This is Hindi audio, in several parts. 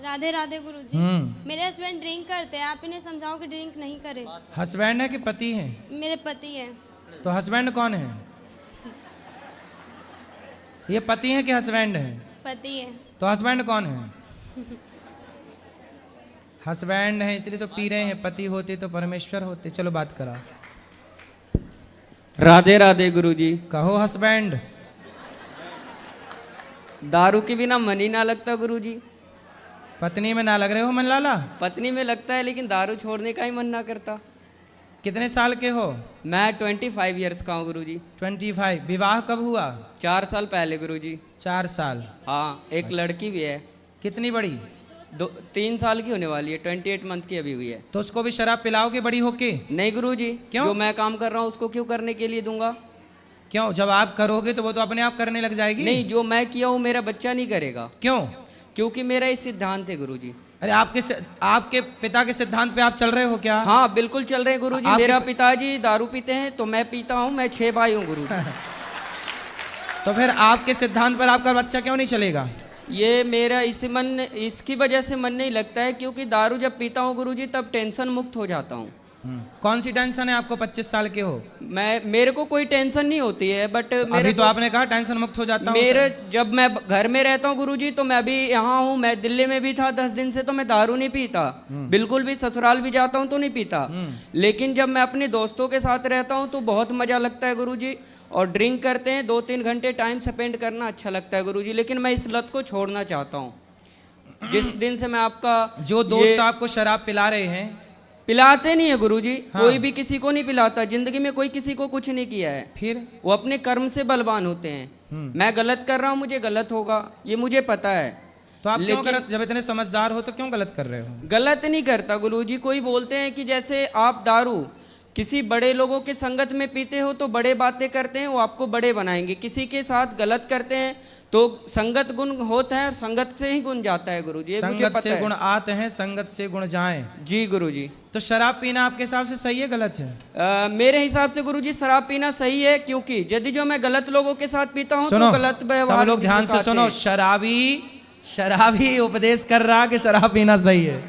राधे राधे गुरुजी। मेरे हस्बैंड ड्रिंक करते हैं, आप इन्हें समझाओ कि ड्रिंक नहीं करे। हस्बैंड है कि पति है? मेरे पति हैं। तो हस्बैंड कौन है? ये पति है कि हस्बैंड है? पति हैं। तो हस्बैंड कौन है? हस्बैंड है इसलिए तो पी रहे हैं, पति होते तो परमेश्वर होते। चलो बात करा। राधे राधे गुरुजी। कहो हस्बैंड। दारू के बिना मन ही ना लगता गुरुजी। पत्नी में ना लग रहे हो मन लाला? पत्नी में लगता है लेकिन दारू छोड़ने का ही मन ना करता। कितने साल के हो? मैं 25 ईयर्स का हूँ गुरुजी। 25। विवाह कब हुआ? 4 साल पहले गुरुजी। 4 साल। हाँ, एक लड़की भी है। कितनी बड़ी? 3 साल की होने वाली है, 28 मंथ की अभी हुई है। तो उसको भी शराब पिलाओगे बड़ी होके? नहीं गुरुजी। क्यों? जो मैं काम कर रहा हूँ उसको क्यों करने के लिए दूंगा? क्यों? जब आप करोगे तो वो तो अपने आप करने लग जाएगी। नहीं, जो मैं किया हूँ मेरा बच्चा नहीं करेगा। क्यों? क्योंकि मेरा ये सिद्धांत है गुरुजी। अरे आपके पिता के सिद्धांत पे आप चल रहे हो क्या? हाँ बिल्कुल चल रहे हैं गुरुजी। मेरा पिताजी दारू पीते हैं तो मैं पीता हूँ। मैं 6 भाई हूँ गुरुजी। तो फिर आपके सिद्धांत पर आपका बच्चा क्यों नहीं चलेगा? ये मेरा इसकी वजह से मन नहीं लगता है, क्योंकि दारू जब पीता हूँ गुरुजी तब टेंशन मुक्त हो जाता हूँ। कौन सी टेंशन है आपको? 25 साल के हो। मेरे को कोई टेंशन नहीं होती है, बट अभी तो आपने कहा टेंशन मुक्त हो जाता हूं। जब मैं घर में रहता हूँ गुरुजी तो मैं अभी यहाँ हूँ, मैं दिल्ली में भी था 10 दिन से, तो मैं दारू नहीं पीता बिल्कुल भी। ससुराल भी जाता हूँ तो नहीं पीता। लेकिन जब मैं अपने दोस्तों के साथ रहता हूँ तो बहुत मजा लगता है गुरुजी। और ड्रिंक करते हैं 2-3 घंटे टाइम स्पेंड करना अच्छा लगता है गुरुजी। लेकिन मैं इस लत को छोड़ना चाहता हूँ। जिस दिन से मैं आपका जो दोस्त आपको शराब पिला रहे हैं, पिलाते नहीं है गुरुजी। हाँ। कोई भी किसी को नहीं पिलाता, जिंदगी में कोई किसी को कुछ नहीं किया है। फिर वो अपने कर्म से बलवान होते हैं। मैं गलत कर रहा हूँ, मुझे गलत होगा, ये मुझे पता है। तो आप क्यों गलत? जब इतने समझदार हो तो क्यों गलत कर रहे हो? गलत नहीं करता गुरुजी। कोई बोलते हैं कि जैसे आप दारू किसी बड़े लोगों के संगत में पीते हो तो बड़े बातें करते हैं, वो आपको बड़े बनाएंगे। किसी के साथ गलत करते हैं तो संगत गुण होता है और संगत से ही गुण जाता है गुरुजी। ये मुझे पता है। संगत से गुण आते हैं, संगत से गुण जाएं। जी गुरुजी। तो शराब पीना आपके हिसाब से सही है गलत है? मेरे हिसाब से गुरुजी शराब पीना सही है, क्योंकि यदि जो मैं गलत लोगों के साथ पीता हूँ तो गलत व्यवहार। सब लोग ध्यान से सुनो। शराबी उपदेश कर रहा कि शराब पीना सही है।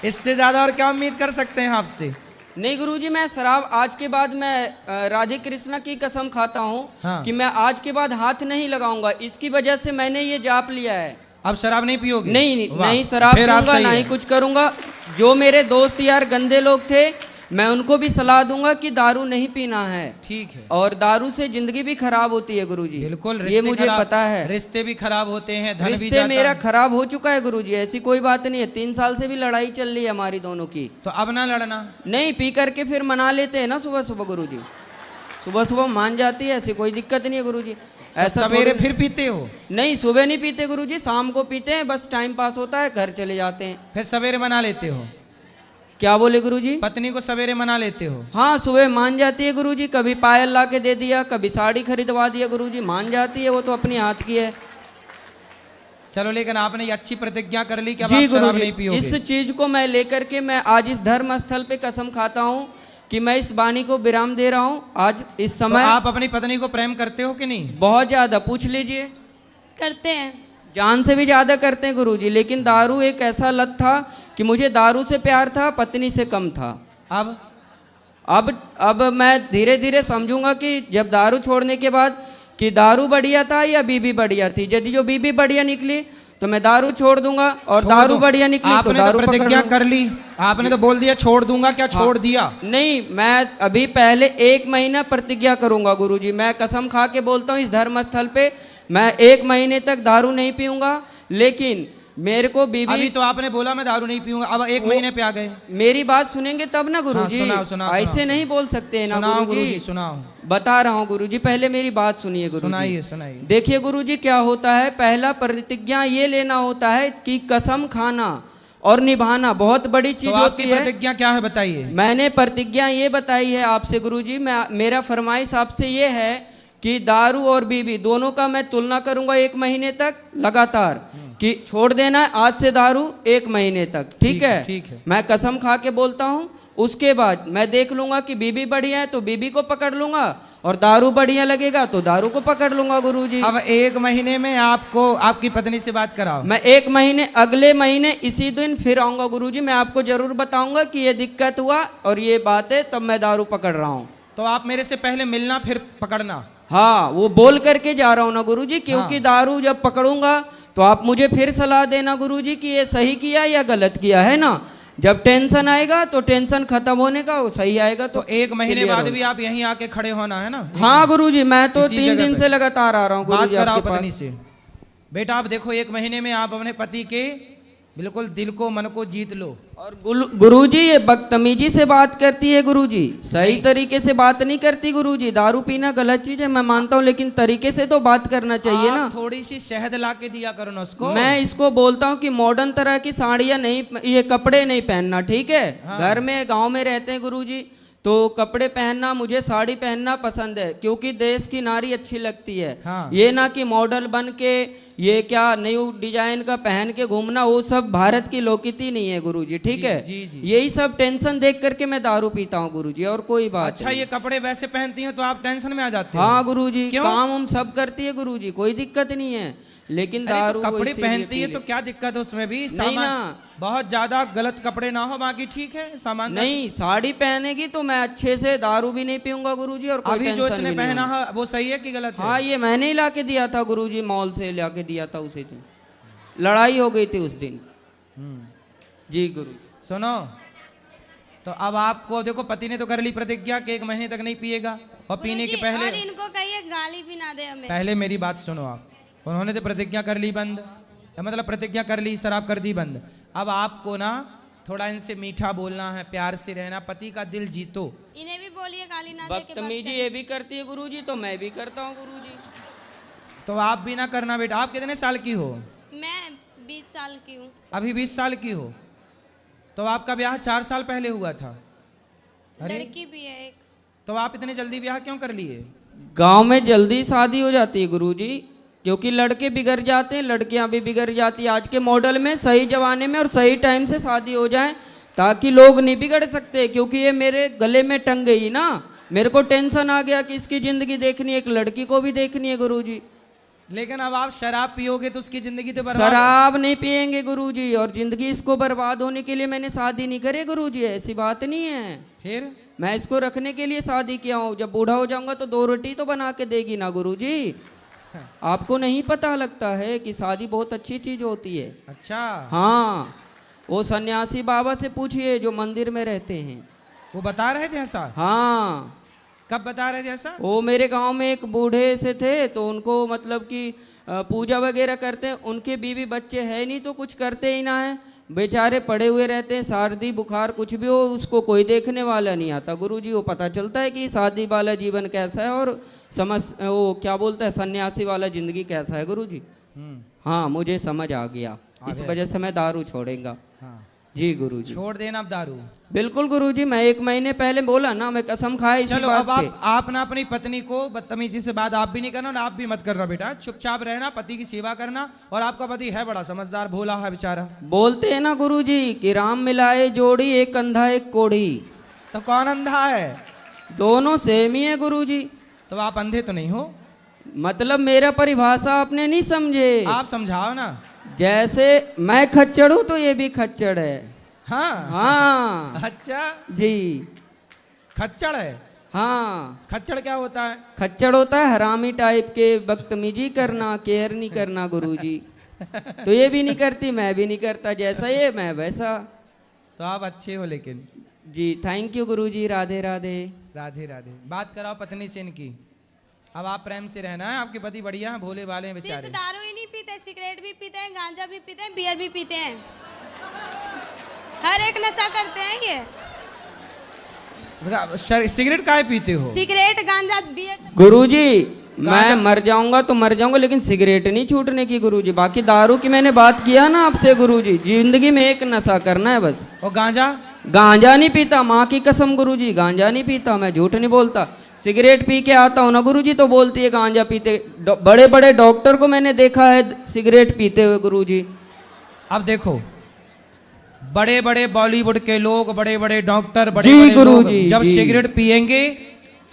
इससे ज्यादा और क्या उम्मीद कर सकते हैं आपसे? नहीं गुरुजी, मैं शराब आज के बाद मैं राधे कृष्णा की कसम खाता हूँ। हाँ। कि मैं आज के बाद हाथ नहीं लगाऊंगा। इसकी वजह से मैंने ये जाप लिया है। अब शराब नहीं पियोगे? नहीं शराब पीऊंगा, ना ही कुछ करूंगा। जो मेरे दोस्त यार गंदे लोग थे मैं उनको भी सलाह दूंगा कि दारू नहीं पीना है। ठीक है। और दारू से जिंदगी भी खराब होती है गुरुजी। बिल्कुल, ये मुझे पता है। रिश्ते भी खराब होते हैं, धन भी रिश्ते जाता मेरा खराब हो चुका है गुरुजी, ऐसी कोई बात नहीं है। 3 साल से भी लड़ाई चल रही है हमारी दोनों की। तो अब ना लड़ना। नहीं, पी करके फिर मना लेते हैं ना सुबह सुबह गुरुजी। सुबह सुबह मान जाती है, ऐसी कोई दिक्कत नहीं है गुरुजी। ऐसा सवेरे फिर पीते हो? नहीं, सुबह नहीं पीते गुरुजी, शाम को पीते हैं। बस टाइम पास होता है, घर चले जाते हैं। फिर सवेरे मना लेते हो? क्या बोले गुरुजी? पत्नी को सवेरे मना लेते हो? हाँ, सुबह मान जाती है गुरुजी। कभी पायल ला के दे दिया, कभी साड़ी खरीदवा दिया गुरुजी, मान जाती है। वो तो अपने हाथ की है। चलो, लेकिन आपने ये अच्छी प्रतिज्ञा कर ली कि अब जी आप शराब नहीं गुरुजी, पियोगे। इस चीज को मैं लेकर के मैं आज इस धर्म स्थल पे कसम खाता हूँ कि मैं इस वाणी को विराम दे रहा हूँ आज इस समय। तो आप अपनी पत्नी को प्रेम करते हो कि नहीं? बहुत ज्यादा, पूछ लीजिए। करते हैं। जान से भी ज्यादा करते हैं गुरुजी। लेकिन दारू एक ऐसा लत था कि मुझे दारू से प्यार था, पत्नी से कम था। अब मैं धीरे धीरे समझूंगा कि जब दारू छोड़ने के बाद कि दारू बढ़िया था या बीबी बढ़िया थी। यदि जो बीबी बढ़िया निकली तो मैं दारू छोड़ दूंगा, और दारू बढ़िया निकली तो दारू प्रतिज्ञा कर ली। आपने तो बोल दिया छोड़ दूंगा, क्या छोड़ दिया? नहीं, मैं अभी पहले 1 महीना प्रतिज्ञा करूंगा गुरुजी। मैं कसम खा के बोलता हूँ इस धर्म स्थल पे मैं 1 महीने तक दारू नहीं पीऊंगा। लेकिन मेरे को बीबी, अभी तो आपने बोला मैं दारू नहीं पीऊंगा, अब 1 महीने पे आ गए। मेरी बात सुनेंगे तब ना गुरुजी। हाँ, सुनाओ, ऐसे नहीं बोल सकते हैं ना गुरुजी। सुनाओ। बता रहा हूँ गुरुजी, पहले मेरी बात सुनिए गुरुजी। सुनाइए। देखिए गुरुजी, क्या होता है, पहला प्रतिज्ञा ये लेना होता है कि कसम खाना और निभाना बहुत बड़ी चीज होती है। प्रतिज्ञा क्या है बताइए? मैंने प्रतिज्ञा ये बताई है आपसे गुरुजी। मेरा फरमाइश आपसे ये है कि दारू और बीवी दोनों का मैं तुलना करूंगा 1 महीने तक लगातार। कि छोड़ देना है आज से दारू 1 महीने तक, ठीक है? ठीक है। मैं कसम खा के बोलता हूँ। उसके बाद मैं देख लूंगा कि बीबी बढ़िया है तो बीबी को पकड़ लूंगा, और दारू बढ़िया लगेगा तो दारू को पकड़ लूंगा गुरुजी। अब 1 महीने में आपको आपकी पत्नी से बात कराओ। मैं 1 महीने, अगले महीने इसी दिन फिर आऊंगा गुरुजी। मैं आपको जरूर बताऊंगा कि ये दिक्कत हुआ और ये बात है, तब मैं दारू पकड़ रहा हूँ। तो आप मेरे से पहले मिलना फिर पकड़ना। हाँ, वो बोल करके जा रहा हूँ ना गुरुजी, क्योंकि दारू जब पकड़ूंगा तो आप मुझे फिर सलाह देना गुरुजी कि ये सही किया या गलत किया, है ना? जब टेंशन आएगा तो टेंशन खत्म होने का, वो सही आएगा तो 1 महीने बाद भी आप यहीं आके खड़े होना है ना? हाँ गुरुजी, मैं तो इसी 3 जगह दिन पे। से लगातार आ रहा हूँ बात गुरुजी कराओ आपके पत्नी पास। से। बेटा आप देखो 1 महीने में आप अपने पति के बिल्कुल दिल को मन को जीत लो। और गुरुजी ये बदतमीजी से बात करती है गुरुजी, सही तरीके से बात नहीं करती गुरुजी। दारू पीना गलत चीज है मैं मानता हूँ, लेकिन तरीके से तो बात करना चाहिए ना। थोड़ी सी शहद ला के दिया करो ना उसको। मैं इसको बोलता हूँ कि मॉडर्न तरह की साड़ियाँ नहीं, ये कपड़े नहीं पहनना, ठीक है? घर में गांव में रहते हैं गुरुजी, तो कपड़े पहनना, मुझे साड़ी पहनना पसंद है, क्योंकि देश की नारी अच्छी लगती है। हाँ। ये ना कि मॉडल बन के ये क्या न्यू डिजाइन का पहन के घूमना, वो सब भारत की लोकनीति नहीं है गुरुजी, ठीक है? जी, जी। यही सब टेंशन देख करके मैं दारू पीता हूँ गुरुजी, और कोई बात अच्छा नहीं। ये कपड़े वैसे पहनती हैं तो आप टेंशन में आ जाते हो? हाँ गुरुजी, क्यों? काम हम सब करती है गुरुजी, कोई दिक्कत नहीं है, लेकिन अरे दारू तो कपड़े इसीलिए पहनती है पी तो ले- क्या दिक्कत है उसमें भी? नहीं ना। बहुत ज्यादा गलत कपड़े ना हो, बाकी ठीक है सामान। नहीं, साड़ी पहनेगी तो मैं अच्छे से दारू भी नहीं पीऊंगा गुरुजी, और कोई अभी जो टेंशन इसने भी नहीं पहना होगी। है वो सही है कि गलत है? हाँ, ये मैंने ही ला के दिया था गुरुजी, मॉल से ला के दिया था उसी दिन। लड़ाई हो गई थी उस दिन। जी गुरु। सुनो, तो अब आपको देखो पति ने तो कर ली प्रतिज्ञा कि 1 महीने तक नहीं पिएगा, और पीने के गुरुजी, पहले और इनको कहिए गाली भी ना दे हमें। पहले मेरी बात सुनो आप। उन्होंने तो प्रतिज्ञा कर ली बंद, मतलब प्रतिज्ञा कर ली, शराब कर दी बंद। अब आपको ना थोड़ा इनसे मीठा बोलना है, प्यार से रहना, पति का दिल जीतो। इन्हें भी बोलिए गाली ना दे के बदतमीजी ये भी करती है गुरुजी, तो मैं भी करता हूँ गुरुजी। तो आप भी ना करना बेटा। आप कितने साल की हो? मैं 20 साल की हूँ। अभी 20 साल की हो? तो आपका ब्याह 4 साल पहले हुआ था। अरे लड़की भी है एक। तो आप इतने जल्दी ब्याह क्यों कर लिए? गांव में जल्दी शादी हो जाती है गुरुजी, क्योंकि लड़के बिगड़ जाते हैं, लड़कियां भी बिगड़ जाती है। आज के मॉडल में सही जमाने में और सही टाइम से शादी हो जाए, ताकि लोग नहीं बिगड़ सकते। क्योंकि ये मेरे गले में टंग गई ना, मेरे को टेंशन आ गया कि इसकी जिंदगी देखनी है, एक लड़की को भी देखनी है गुरुजी। लेकिन अब आप शराब पियोगे तो उसकी जिंदगी तो बर्बाद। शराब नहीं पियेंगे गुरुजी, और जिंदगी इसको बर्बाद होने के लिए मैंने शादी नहीं करी गुरुजी, ऐसी बात नहीं है। फिर मैं इसको रखने के लिए शादी किया हूँ। जब बूढ़ा हो जाऊंगा तो 2 रोटी तो बना के देगी ना गुरुजी। आपको नहीं पता लगता है कि शादी बहुत अच्छी चीज होती है। अच्छा, हाँ, वो सन्यासी बाबा से पूछिए जो मंदिर में रहते हैं, वो बता रहे थे ऐसा? हाँ। कब बता रहे थे ऐसा? वो मेरे गांव में एक बूढ़े से थे, तो उनको मतलब कि पूजा वगैरह करते हैं, उनके बीवी बच्चे है नहीं तो कुछ करते ही ना है, बेचारे पड़े हुए रहते हैं। सर्दी बुखार कुछ भी हो उसको कोई देखने वाला नहीं आता गुरुजी। वो पता चलता है कि शादी वाला जीवन कैसा है और वो क्या बोलता है सन्यासी वाला जिंदगी कैसा है गुरुजी। हाँ, मुझे समझ आ गया, इस वजह से मैं दारू छोड़ेगा। हाँ, जी गुरुजी। छोड़ देना अब दारू। बिल्कुल गुरुजी, मैं 1 महीने पहले बोला ना, मैं कसम खाया इसी चलो बात अब पे। आप ना अपनी पत्नी को बदतमीजी से बात आप भी नहीं करना और आप भी मत करना बेटा। चुपचाप रहना, पति की सेवा करना। और आपका पति है बड़ा समझदार, भोला है बेचारा। बोलते हैं ना गुरुजी कि राम मिलाए जोड़ी, एक अंधा एक कोढ़ी। तो कौन अंधा है? दोनों सेम ही है गुरुजी। तो आप अंधे तो नहीं हो? मतलब मेरा परिभाषा आपने नहीं समझे। आप समझाओ ना। जैसे मैं खच्चड़ हूं तो ये भी खच्चड़ है। हाँ हाँ अच्छा, जी, खच्चड़ है। हाँ। खच्चड़ क्या होता है? खच्चड़ होता है हरामी टाइप के, बदतमीजी करना, केयर नहीं करना गुरुजी। तो ये भी नहीं करती, मैं भी नहीं करता, जैसा ये मैं वैसा। तो आप अच्छे हो लेकिन। जी थैंक यू गुरुजी, राधे राधे। राधे राधे। बात कराओ पत्नी से इनकी। अब आप प्रेम से रहना है, आपके पति बढ़िया हैं, भोले वाले हैं सिर्फ बेचारे। दारू ही नहीं पीते, सिगरेट भी पीते हैं, गांजा भी पीते हैं, बियर भी पीते हैं, हर एक नशा करते हैं ये। सिगरेट काहे पीते हो? सिगरेट गांजा बियर सब। गुरुजी मैं मर जाऊंगा तो मर जाऊंगा, लेकिन सिगरेट नहीं छूटने की गुरुजी। बाकी दारू की मैंने बात किया ना आपसे गुरुजी, जिंदगी में एक नशा करना है बस। और गांजा? गांजा नहीं पीता, माँ की कसम गुरुजी, गांजा नहीं पीता, मैं झूठ नहीं बोलता। सिगरेट पी के आता हूँ ना गुरुजी तो बोलती है गांजा पीते। बड़े बड़े डॉक्टर को मैंने देखा है सिगरेट पीते हुए गुरुजी। अब देखो, बड़े बड़े बॉलीवुड के लोग, बड़े बड़े डॉक्टर, बड़े जी बड़े लोग गुरुजी, जब जी। सिगरेट पिएंगे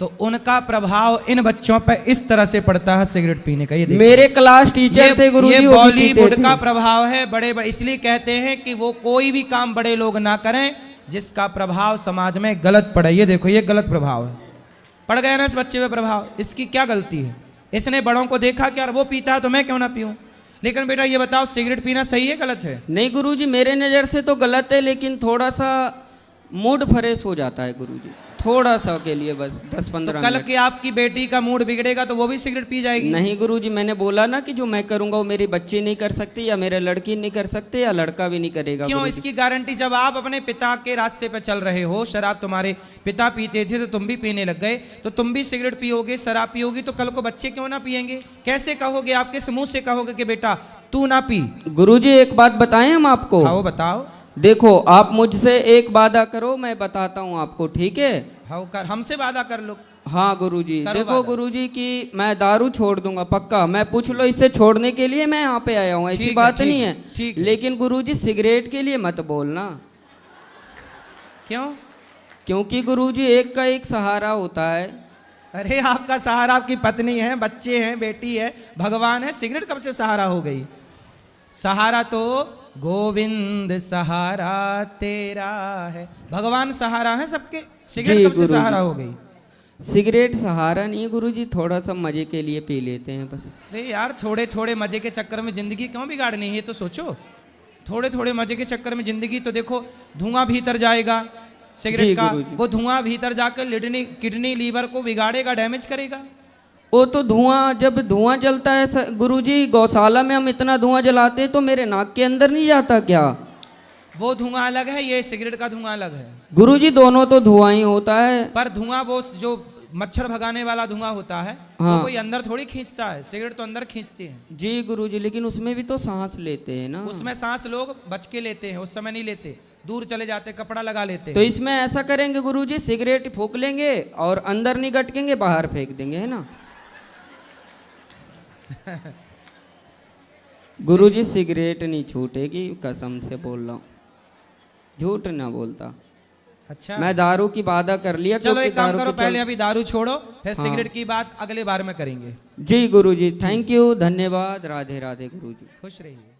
तो उनका प्रभाव इन बच्चों पर इस तरह से पड़ता है सिगरेट पीने का। ये देखो, मेरे क्लास टीचर थे गुरुजी, ये वो भी बॉलीवुड पीते का थे। प्रभाव है। बड़े बड़े इसलिए कहते हैं कि वो कोई भी काम बड़े लोग ना करें जिसका प्रभाव समाज में गलत पड़े। ये देखो, ये गलत प्रभाव है, पड़ गया ना इस बच्चे पे प्रभाव। इसकी क्या गलती है? इसने बड़ों को देखा कि यार वो पीता है तो मैं क्यों ना पीऊं। लेकिन बेटा ये बताओ, सिगरेट पीना सही है गलत है? नहीं गुरुजी, मेरे नज़र से तो गलत है, लेकिन थोड़ा सा मूड फ्रेश हो जाता है गुरुजी, थोड़ा सा के लिए बस 10-15 तो कल मिनट। की आपकी बेटी का मूड बिगड़ेगा तो वो भी सिगरेट पी जाएगी? नहीं गुरुजी, मैंने बोला ना कि जो मैं करूंगा वो मेरी बच्ची नहीं कर सकती, या मेरे लड़की नहीं कर सकते, या लड़का भी नहीं करेगा। क्यों? गुरुजी। इसकी गारंटी, जब आप अपने पिता के रास्ते पे चल रहे हो, शराब तुम्हारे पिता पीते थे तो तुम भी पीने लग गए, तो तुम भी सिगरेट पियोगे, शराब पियोगी, तो कल को बच्चे क्यों ना पिएंगे? कैसे कहोगे? आप किस मुंह से कहोगे कि बेटा तू ना पी? गुरुजी एक बात बताएं हम आपको। हाँ, वो बताओ। देखो, आप मुझसे एक वादा करो, मैं बताता हूँ आपको, ठीक है? हाँ, कर, हमसे वादा कर लो। हाँ गुरुजी, करो देखो वादा। गुरुजी कि मैं दारू छोड़ दूंगा पक्का। मैं पूछ लो इससे छोड़ने के लिए मैं यहाँ पे आया हूँ, ऐसी ठीक है, बात ठीक नहीं है, है। ठीक है। लेकिन गुरुजी सिगरेट के लिए मत बोलना, क्यों? क्योंकि गुरुजी एक का एक सहारा होता है। अरे आपका सहारा आपकी पत्नी है, बच्चे हैं, बेटी है, भगवान है। सिगरेट कब से सहारा हो गई? सहारा तो गोविंद सहारा तेरा है, भगवान सहारा है सबके। सिगरेट जी कब से गुरुजी। सहारा हो गई? सिगरेट सहारा नहीं है गुरुजी, थोड़ा सा मजे के लिए पी लेते हैं बस। अरे यार, थोड़े थोड़े मजे के चक्कर में जिंदगी क्यों बिगाड़नी है? ये तो सोचो, थोड़े थोड़े मजे के चक्कर में जिंदगी। तो देखो, धुआं भीतर जाएगा जी सिगरेट का, गुरुजी। वो धुआं भीतर जाकर किडनी लीवर को बिगाड़ेगा, डैमेज करेगा। वो तो धुआं, जब धुआं जलता है गुरुजी, गौशाला में हम इतना धुआं जलाते हैं तो मेरे नाक के अंदर नहीं जाता क्या? वो धुआं अलग है, ये सिगरेट का धुआं अलग है। गुरुजी दोनों तो धुआं ही होता है। पर धुआं वो जो मच्छर भगाने वाला धुआं होता है, हाँ। वो कोई अंदर थोड़ी खींचता है, सिगरेट तो अंदर खींचती है। जी गुरुजी, लेकिन उसमें भी तो सांस लेते हैं ना। उसमें सांस लोग बच के लेते हैं, उस समय नहीं लेते, दूर चले जाते, कपड़ा लगा लेते तो हैं। इसमें ऐसा करेंगे गुरुजी, सिगरेट फूंक लेंगे और अंदर नहीं गटकेंगे, बाहर फेंक देंगे, है ना? गुरुजी सिगरेट नहीं छूटेगी, कसम से बोल रहा हूँ, झूठ ना बोलता। अच्छा, मैं दारू की वादा कर लिया। चलो क्योंकि एक काम दारू करो, के पहले चल- अभी दारू छोड़ो, फिर हाँ। सिगरेट की बात अगले बार में करेंगे। जी गुरुजी, थैंक यू, धन्यवाद, राधे राधे गुरुजी। खुश रहिए।